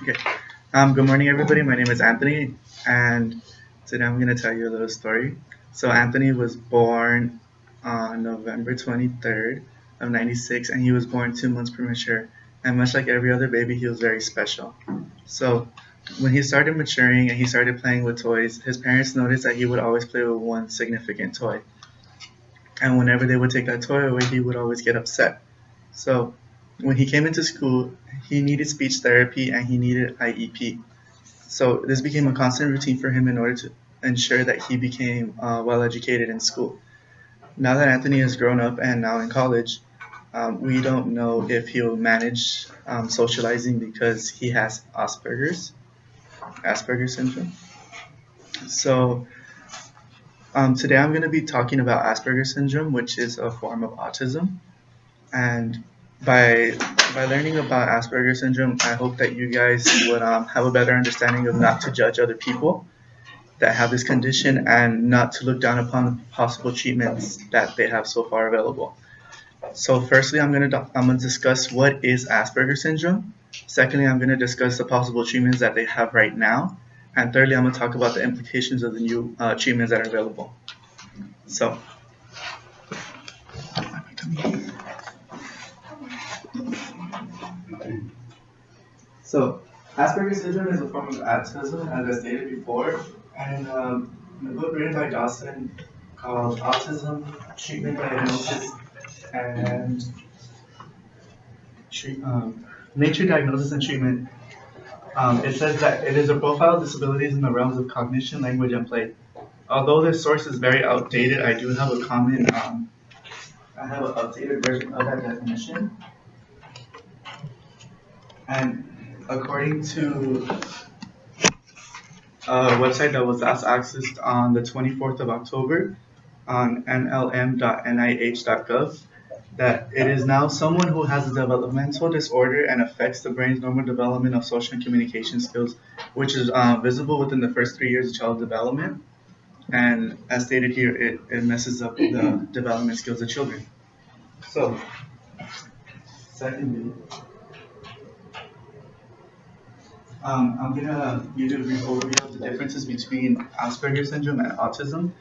Okay. Good morning, everybody. My name is Anthony, and today I'm going to tell you a little story. So, Anthony was born on November 23rd of 96, and he was born 2 months premature. And much like every other baby, he was very special. So, when he started maturing and he started playing with toys, his parents noticed that he would always play with one significant toy. And whenever they would take that toy away, he would always get upset. So, when he came into school, he needed speech therapy and he needed IEP. So this became a constant routine for him in order to ensure that he became well educated in school. Now that Anthony has grown up and now in college, we don't know if he'll manage socializing because he has Asperger's syndrome. So today I'm going to be talking about Asperger's syndrome, which is a form of autism. And by learning about Asperger's syndrome, I hope that you guys would have a better understanding of not to judge other people that have this condition and not to look down upon the possible treatments that they have so far available. So firstly, I'm gonna discuss what is Asperger's syndrome. Secondly, I'm gonna discuss the possible treatments that they have right now. And thirdly, I'm gonna talk about the implications of the new treatments that are available. So. So, Asperger's syndrome is a form of autism, as I stated before, and in a book written by Dawson called Autism, Treatment, Diagnosis, and Nature Diagnosis and Treatment, it says that it is a profile of disabilities in the realms of cognition, language, and play. Although this source is very outdated, I do have I have an updated version of that definition. And according to a website that was last accessed on the 24th of October on nlm.nih.gov, that it is now someone who has a developmental disorder and affects the brain's normal development of social and communication skills, which is visible within the first 3 years of child development. And as stated here, it messes up the development skills of children. So, secondly, I'm going to give you a brief overview of the differences between Asperger's syndrome and autism.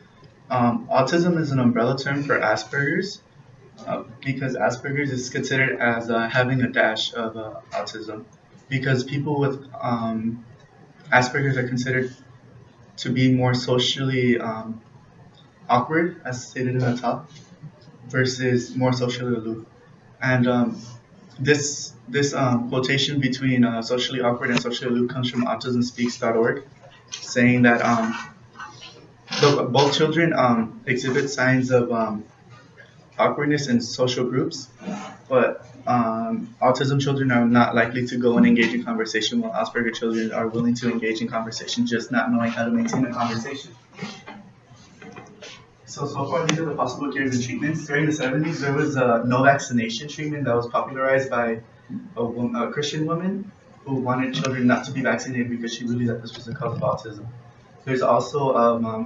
Autism is an umbrella term for Asperger's because Asperger's is considered as having a dash of autism, because people with Asperger's are considered to be more socially awkward, as stated in the top, versus more socially aloof. And this quotation between socially awkward and socially aloof comes from autismspeaks.org, saying that both children exhibit signs of awkwardness in social groups, but autism children are not likely to go and engage in conversation, while Asperger children are willing to engage in conversation, just not knowing how to maintain a conversation. So far, these are the possible cures and treatments. During the 70s, there was a no vaccination treatment that was popularized by a Christian woman who wanted children not to be vaccinated because she believed that this was the cause of autism. There's also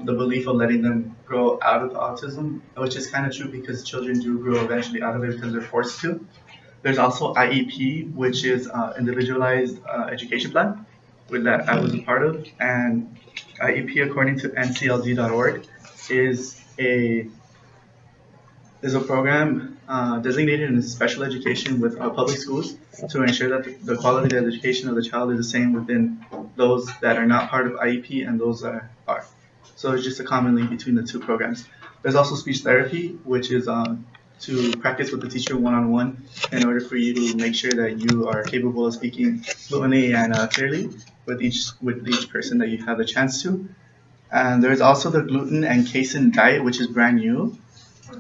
the belief of letting them grow out of autism, which is kind of true because children do grow eventually out of it because they're forced to. There's also IEP, which is individualized education plan, that I was a part of. And IEP, according to ncld.org, is a program designated in special education with public schools to ensure that the quality of education of the child is the same within those that are not part of IEP and those that are. So it's just a common link between the two programs. There's also speech therapy, which is to practice with the teacher one-on-one in order for you to make sure that you are capable of speaking fluently and clearly with each person that you have a chance to. And there's also the gluten and casein diet, which is brand new.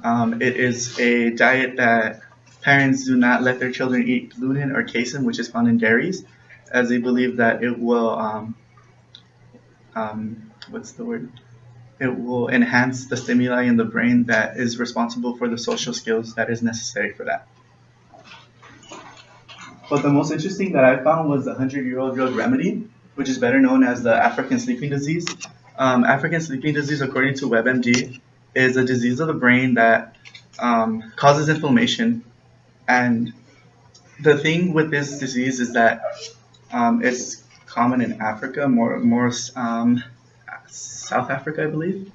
It is a diet that parents do not let their children eat gluten or casein, which is found in dairies, as they believe that it will, It will enhance the stimuli in the brain that is responsible for the social skills that is necessary for that. But the most interesting that I found was the 100-year-old drug remedy, which is better known as the African sleeping disease. African sleeping disease, according to WebMD, is a disease of the brain that causes inflammation. And the thing with this disease is that it's common in Africa, more South Africa, I believe.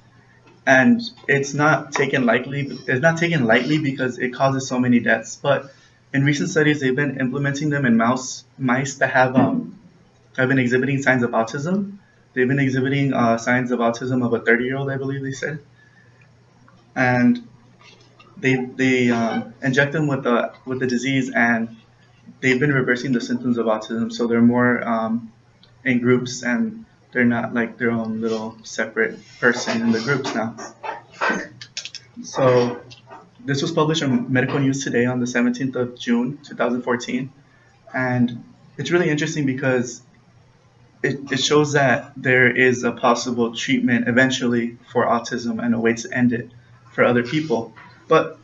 And it's not taken lightly. It's not taken lightly because it causes so many deaths. But in recent studies, they've been implementing them in mice that have been exhibiting signs of autism. They've been exhibiting signs of autism of a 30-year-old, I believe they said, and they inject them with the disease, and they've been reversing the symptoms of autism. So they're more in groups, and they're not like their own little separate person in the groups now. So this was published in Medical News Today on the 17th of June, 2014, and it's really interesting because it shows that there is a possible treatment eventually for autism and a way to end it for other people. But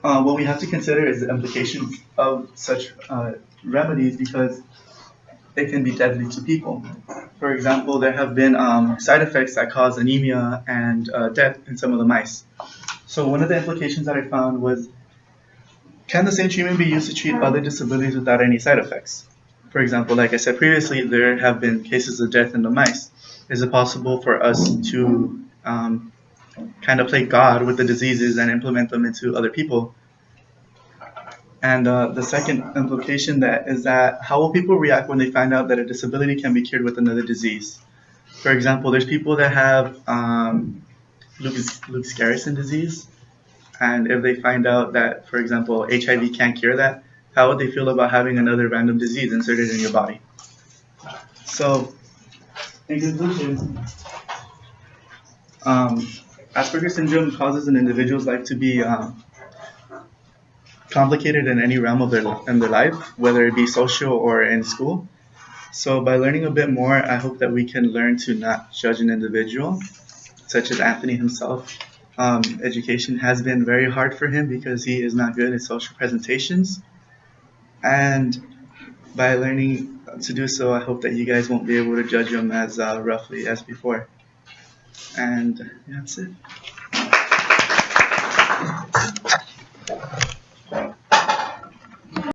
what we have to consider is the implications of such remedies, because it can be deadly to people. For example, there have been side effects that cause anemia and death in some of the mice. So one of the implications that I found was, can the same treatment be used to treat other disabilities without any side effects? For example, like I said previously, there have been cases of death in the mice. Is it possible for us to kind of play God with the diseases and implement them into other people? And the second implication is that how will people react when they find out that a disability can be cured with another disease? For example, there's people that have Lewis Garrison disease, and if they find out that, for example, HIV can't cure that, how would they feel about having another random disease inserted in your body? So, in conclusion, Asperger's syndrome causes an individual's life to be complicated in any realm of their life, whether it be social or in school. So by learning a bit more, I hope that we can learn to not judge an individual, such as Anthony himself. Education has been very hard for him because he is not good at social presentations. And by learning to do so, I hope that you guys won't be able to judge him as roughly as before. And that's it.